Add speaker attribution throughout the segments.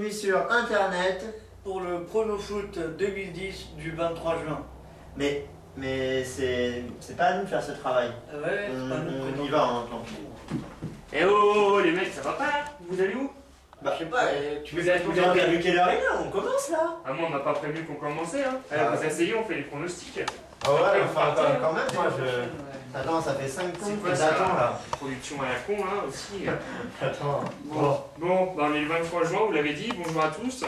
Speaker 1: nuit sur internet.
Speaker 2: Pour le Prono Foot 2010 du 23 juin.
Speaker 1: Mais c'est pas à nous de faire ce travail.
Speaker 2: Ouais, c'est pas nous.
Speaker 1: On y va en tant
Speaker 3: Eh oh les mecs, ça va pas là? Vous allez où?
Speaker 1: Bah,
Speaker 2: je sais pas,
Speaker 3: Tu vous avez
Speaker 1: perdu quelle heure il est? On commence là.
Speaker 3: Ah moi on m'a pas prévenu qu'on commençait hein. Allez,
Speaker 1: Ah.
Speaker 3: vous asseyez, on fait les pronostics.
Speaker 1: Ah ouais,
Speaker 3: Après,
Speaker 1: enfin
Speaker 3: on
Speaker 1: quand même, moi je...
Speaker 2: Ouais.
Speaker 1: Attends, ça fait 5
Speaker 3: C'est
Speaker 1: comptes
Speaker 3: quoi
Speaker 1: que
Speaker 3: ça?
Speaker 1: j'attends là.
Speaker 3: Production à la con hein aussi.
Speaker 1: Attends.
Speaker 3: Bon, bah, on est le 23 juin, vous l'avez dit, bonjour à tous.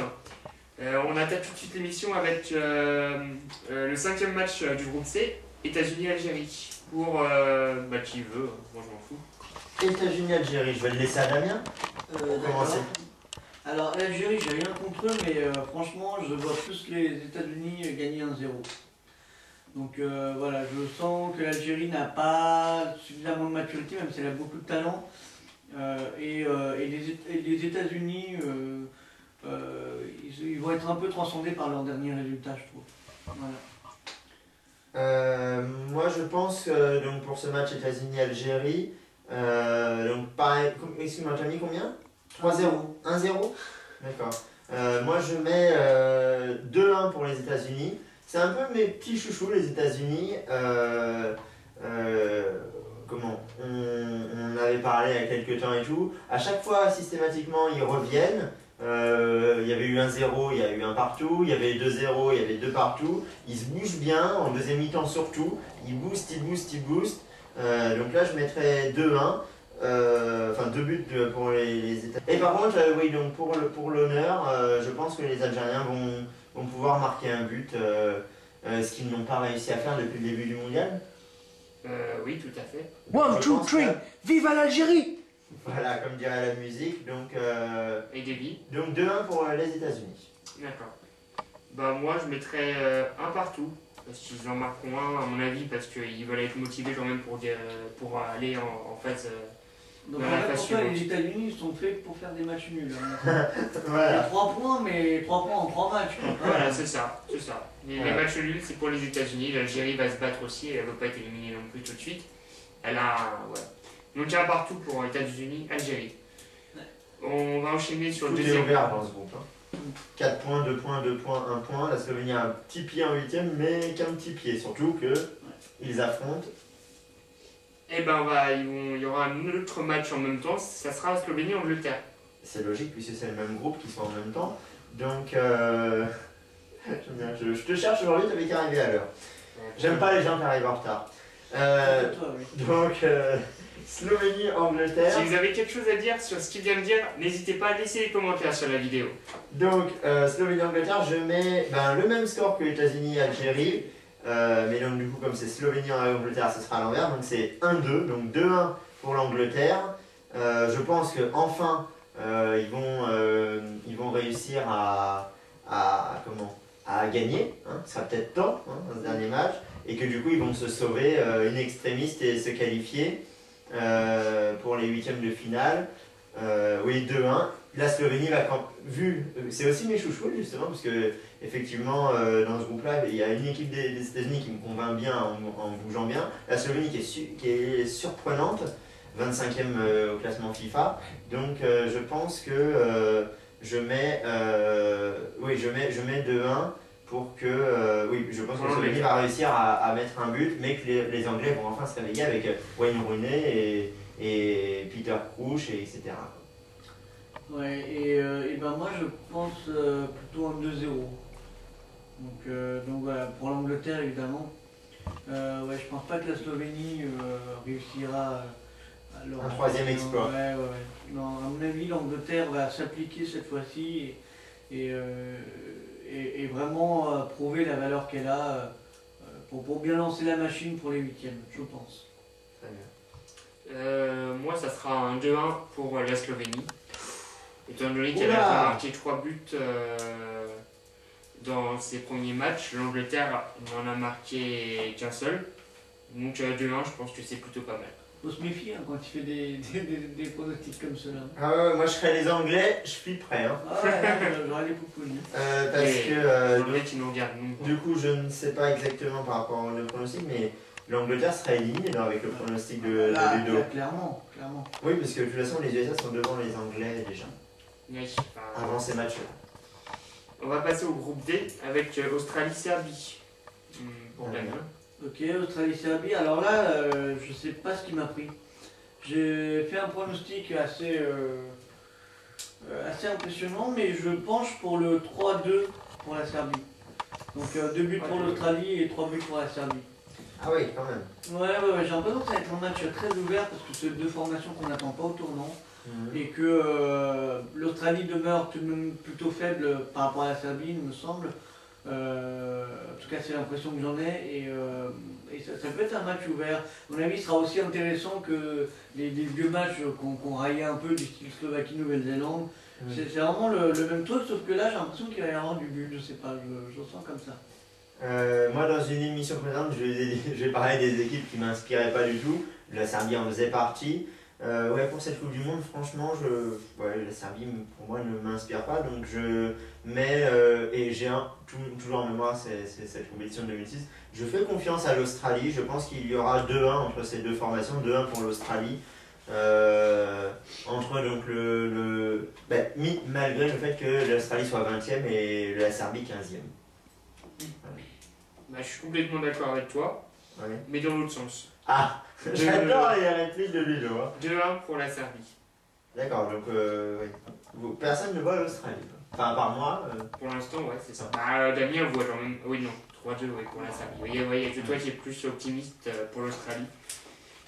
Speaker 3: On attaque tout de suite l'émission avec le 5e match du groupe C, États-Unis-Algérie. Pour qui veut, moi je m'en fous.
Speaker 1: États-Unis-Algérie, je vais le laisser à Damien. Pour commencer.
Speaker 2: Alors l'Algérie, j'ai rien contre eux, mais franchement, je vois plus les États-Unis gagner 1-0. Donc voilà, je sens que l'Algérie n'a pas suffisamment de maturité, même si elle a beaucoup de talent. Et les États-Unis, ils vont être un peu transcendés par leurs derniers résultats, je trouve. Voilà.
Speaker 1: Moi je pense que donc, pour ce match États-Unis-Algérie, donc pareil, excuse-moi, tu as mis combien? 3-0, 1-0. D'accord. Moi je mets 2-1 pour les États-Unis. C'est un peu mes petits chouchous les États-Unis. Comment on avait parlé il y a quelques temps et tout. À chaque fois, systématiquement, ils reviennent. Il y avait eu 1-0, il y a eu un partout. Il y avait 2-0, il y avait 2 partout. Ils se bougent bien, en deuxième mi-temps surtout. Ils boostent, ils boostent, ils boostent. Donc là, je mettrais 2-1. Enfin 2 buts pour les États-Unis. Et par contre, oui, donc pour l'honneur, je pense que les Algériens vont pouvoir marquer un but, ce qu'ils n'ont pas réussi à faire depuis le début du mondial.
Speaker 3: Oui, tout à fait.
Speaker 4: 1, 2, 3, vive à l'Algérie!
Speaker 1: Voilà, comme dirait la musique. Donc,
Speaker 3: Et Davy.
Speaker 1: donc 2-1 pour les États-Unis.
Speaker 3: D'accord. Bah moi je mettrais un partout. Parce qu'ils en marqueront un à mon avis parce qu'ils veulent être motivés quand même pour aller en phase.
Speaker 2: Donc
Speaker 3: Ouais,
Speaker 2: en fait,
Speaker 3: pas
Speaker 2: pour toi,
Speaker 3: sûr.
Speaker 2: les États-Unis sont faits pour faire des matchs nuls. Hein. Il y a
Speaker 1: Voilà.
Speaker 2: 3 points, mais 3 points en 3 matchs. Quoi.
Speaker 3: Voilà, c'est ça, c'est ça. Les
Speaker 1: Ouais.
Speaker 3: matchs nuls, c'est pour les États-Unis. L'Algérie va se battre aussi, elle ne veut pas être éliminée non plus tout de suite. Elle a. Ouais. Donc un partout pour États-Unis, Algérie. On va enchaîner sur le
Speaker 1: Tout est
Speaker 3: deuxième.
Speaker 1: ouvert dans ce groupe. 4 points, 2 points, 2 points, 1 point. La Slovénie a un petit pied en 8ème, mais qu'un petit pied. Surtout qu'ils affrontent.
Speaker 3: Eh ben il y aura un autre match en même temps, ça sera Slovénie-Angleterre.
Speaker 1: C'est logique puisque c'est le même groupe qui sont en même temps. Donc, je te cherche aujourd'hui, tu avais qu'à arriver à l'heure. J'aime pas les gens qui arrivent en retard.
Speaker 2: Toi, oui.
Speaker 1: Donc, Slovénie-Angleterre.
Speaker 3: Si vous avez quelque chose à dire sur ce qu'il vient de dire, n'hésitez pas à laisser les commentaires sur la vidéo.
Speaker 1: Donc, Slovénie-Angleterre, je mets le même score que États-Unis-Algérie. Mais donc, du coup, comme c'est Slovénie-Angleterre, ce sera à l'envers. Donc, c'est 1-2. Donc, 2-1 pour l'Angleterre. Je pense qu'enfin, ils vont réussir à gagner. Hein. Ce sera peut-être temps dans ce dernier match. Et que du coup, ils vont se sauver in extremis et se qualifier pour les 8e de finale. Oui, 2-1. La Slovénie va c'est aussi mes chouchous justement parce que effectivement dans ce groupe-là il y a une équipe des États-Unis qui me convainc bien en bougeant bien. La Slovénie qui est surprenante, 25e au classement FIFA. Donc je pense que je mets 2-1 pour que oui, je pense que la Slovénie va réussir à mettre un but, mais que les Anglais vont enfin se réveiller avec Wayne Rooney et Peter Crouch et etc.
Speaker 2: Ouais, et ben moi je pense plutôt un 2-0. Donc voilà, pour l'Angleterre évidemment. Ouais, je pense pas que la Slovénie réussira à leur...
Speaker 1: Un 3e exploit.
Speaker 2: Ouais. Non, à mon avis, l'Angleterre va s'appliquer cette fois-ci et vraiment prouver la valeur qu'elle a pour bien lancer la machine pour les 8e, je pense.
Speaker 1: Très bien.
Speaker 3: Moi, ça sera un 2-1 pour la Slovénie. Étant donné qu'elle a marqué 3 buts dans ses premiers matchs, l'Angleterre n'en a marqué qu'un seul. Donc 2-1, je pense que c'est plutôt pas mal.
Speaker 2: Faut se méfier quand tu fais des pronostics comme cela.
Speaker 1: Ah ouais, moi je serais les Anglais, je suis prêt. Hein.
Speaker 2: Ah ouais, j'aurais les poupounes.
Speaker 1: Parce
Speaker 3: Et
Speaker 1: que
Speaker 3: l'Anglais qui nous regarde, nous.
Speaker 1: du coup je ne sais pas exactement par rapport au pronostic, mais l'Angleterre sera éliminée avec le pronostic de
Speaker 2: Là,
Speaker 1: Ludo.
Speaker 2: clairement.
Speaker 1: Oui, parce que de toute façon les USA sont devant les Anglais déjà.
Speaker 3: Oui,
Speaker 1: avant ces matchs-là.
Speaker 3: on va passer au groupe D avec Australie-Serbie. Pour
Speaker 1: Très
Speaker 3: gagner.
Speaker 1: bien.
Speaker 2: Ok, Australie-Serbie. Alors là, je sais pas ce qui m'a pris. J'ai fait un pronostic assez impressionnant, mais je penche pour le 3-2 pour la Serbie. Donc 2 buts pour l'Australie et 3 buts pour la Serbie.
Speaker 1: Ah oui, quand même.
Speaker 2: Ouais, j'ai l'impression que ça va être un match très ouvert parce que c'est deux formations qu'on n'attend pas au tournant.
Speaker 1: Mhm.
Speaker 2: Et que l'Australie demeure tout de même plutôt faible par rapport à la Serbie, il me semble. En tout cas, c'est l'impression que j'en ai. Et ça peut être un match ouvert. À mon avis, il sera aussi intéressant que les vieux matchs qu'on raillait un peu du style Slovaquie-Nouvelle-Zélande.
Speaker 1: Mhm.
Speaker 2: C'est vraiment le même truc, sauf que là, j'ai l'impression qu'il va y avoir du but. Je sais pas, je le sens comme ça.
Speaker 1: Moi, dans une émission précédente, je vais parler des équipes qui ne m'inspiraient pas du tout. La Serbie en faisait partie. Ouais, pour cette Coupe du Monde, franchement, la Serbie, pour moi, ne m'inspire pas. Donc, je mets, et j'ai toujours en mémoire cette compétition de 2006, je fais confiance à l'Australie. Je pense qu'il y aura 2-1 entre ces deux formations, 2-1 pour l'Australie. Entre donc malgré le fait que l'Australie soit 20e et la Serbie 15e.
Speaker 3: Bah, je suis complètement d'accord avec toi,
Speaker 1: Ouais.
Speaker 3: mais dans l'autre sens.
Speaker 1: Ah, j'adore les répliques de Ludo. Hein.
Speaker 3: 2-1 pour la Serbie.
Speaker 1: D'accord, donc personne ne voit l'Australie. Enfin, à part moi.
Speaker 3: Pour l'instant, ouais, c'est ça. Bah, Damien voit quand même. Oui, non, 3-2 ouais, pour la Serbie. Oui, c'est toi qui es plus optimiste pour l'Australie.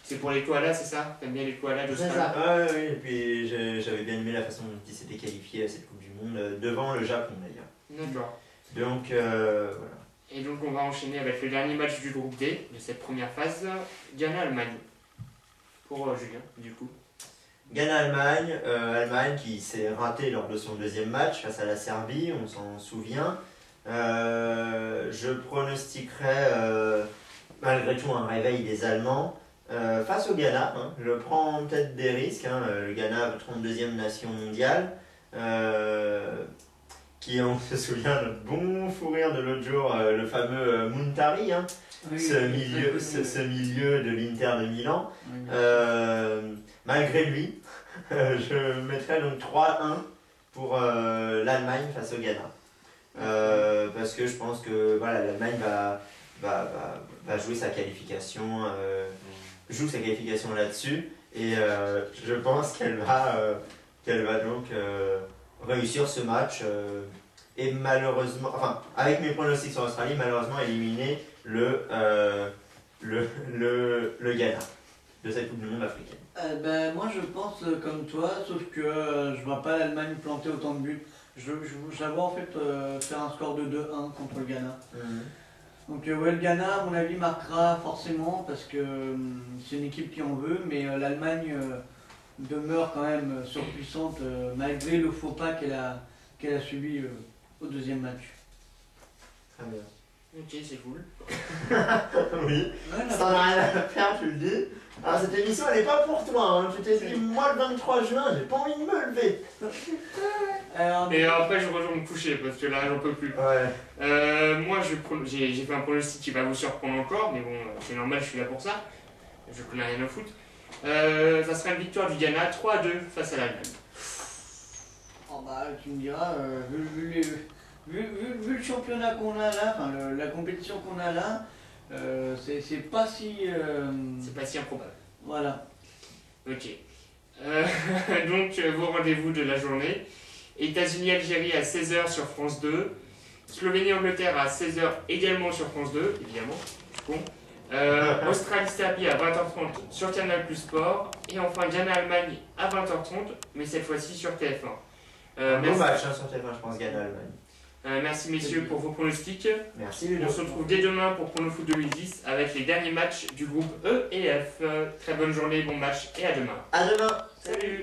Speaker 3: C'est pour les koalas, c'est ça? T'aimes bien les koalas
Speaker 1: C'est
Speaker 3: d'Australie?
Speaker 1: ça, ouais, et puis j'avais bien aimé la façon dont ils s'étaient qualifiés à cette Coupe du Monde, devant le Japon d'ailleurs.
Speaker 3: D'accord.
Speaker 1: Donc, voilà.
Speaker 3: Et donc, on va enchaîner avec le dernier match du groupe D de cette première phase, Ghana-Allemagne. Pour Julien, du coup.
Speaker 1: Ghana-Allemagne, Allemagne qui s'est ratée lors de son deuxième match face à la Serbie, on s'en souvient. Je pronostiquerais malgré tout un réveil des Allemands face au Ghana. Hein. Je prends peut-être des risques. Hein. Le Ghana, 32e nation mondiale. Qui, on se souvient, notre bon fou rire de l'autre jour, le fameux Muntari, hein.
Speaker 2: Oui,
Speaker 1: ce milieu de l'Inter de Milan.
Speaker 2: Oui,
Speaker 1: Malgré lui, je mettrais donc 3-1 pour l'Allemagne face au Ghana. Parce que je pense que voilà, l'Allemagne va jouer sa qualification, joue sa qualification là-dessus. Et je pense qu'elle va donc réussir ce match. Et malheureusement, enfin, avec mes pronostics sur l'Australie, malheureusement éliminer le Ghana de cette Coupe du Monde africaine.
Speaker 2: Moi je pense comme toi, sauf que je vois pas l'Allemagne planter autant de buts. Je la vois en fait faire un score de 2-1 contre le Ghana. Donc ouais, le Ghana, à mon avis, marquera forcément parce que c'est une équipe qui en veut, mais l'Allemagne demeure quand même surpuissante malgré le faux pas qu'elle a subi au deuxième match.
Speaker 1: Très bien.
Speaker 3: Ok, c'est cool.
Speaker 1: Oui,
Speaker 2: Ouais,
Speaker 1: ça n'a rien à faire, tu le dis. Alors cette émission elle n'est pas pour toi, hein. Tu t'es dit moi le 23 juin, j'ai pas envie de me lever.
Speaker 3: Et après, je rejoins me coucher parce que là, j'en peux plus.
Speaker 1: Ouais.
Speaker 3: Moi, j'ai fait un pronostic qui va vous surprendre encore, mais bon, c'est normal, je suis là pour ça. Je connais rien au foot. Ça sera une victoire du Ghana 3-2 face à l'Allemagne.
Speaker 2: Oh bah, tu me diras, vu le championnat qu'on a là, enfin la compétition qu'on a là, c'est pas si.
Speaker 3: C'est pas si improbable.
Speaker 2: Voilà.
Speaker 3: Ok. Donc, vos rendez-vous de la journée. États-Unis-Algérie à 16h sur France 2. Slovénie-Angleterre à 16h également sur France 2, évidemment. Bon. Australie-Serbie à 20h30 sur Canal Plus Sport. Et enfin Ghana-Allemagne à 20h30, mais cette fois-ci sur TF1.
Speaker 1: Bon match hein, sur TF1, je pense, Ghana-Allemagne.
Speaker 3: Merci messieurs pour vos pronostics.
Speaker 1: Merci Ludo.
Speaker 3: On se retrouve dès demain pour Pronofoot 2010 avec les derniers matchs du groupe E et F. Très bonne journée, bon match et à demain.
Speaker 1: À demain.
Speaker 3: Salut.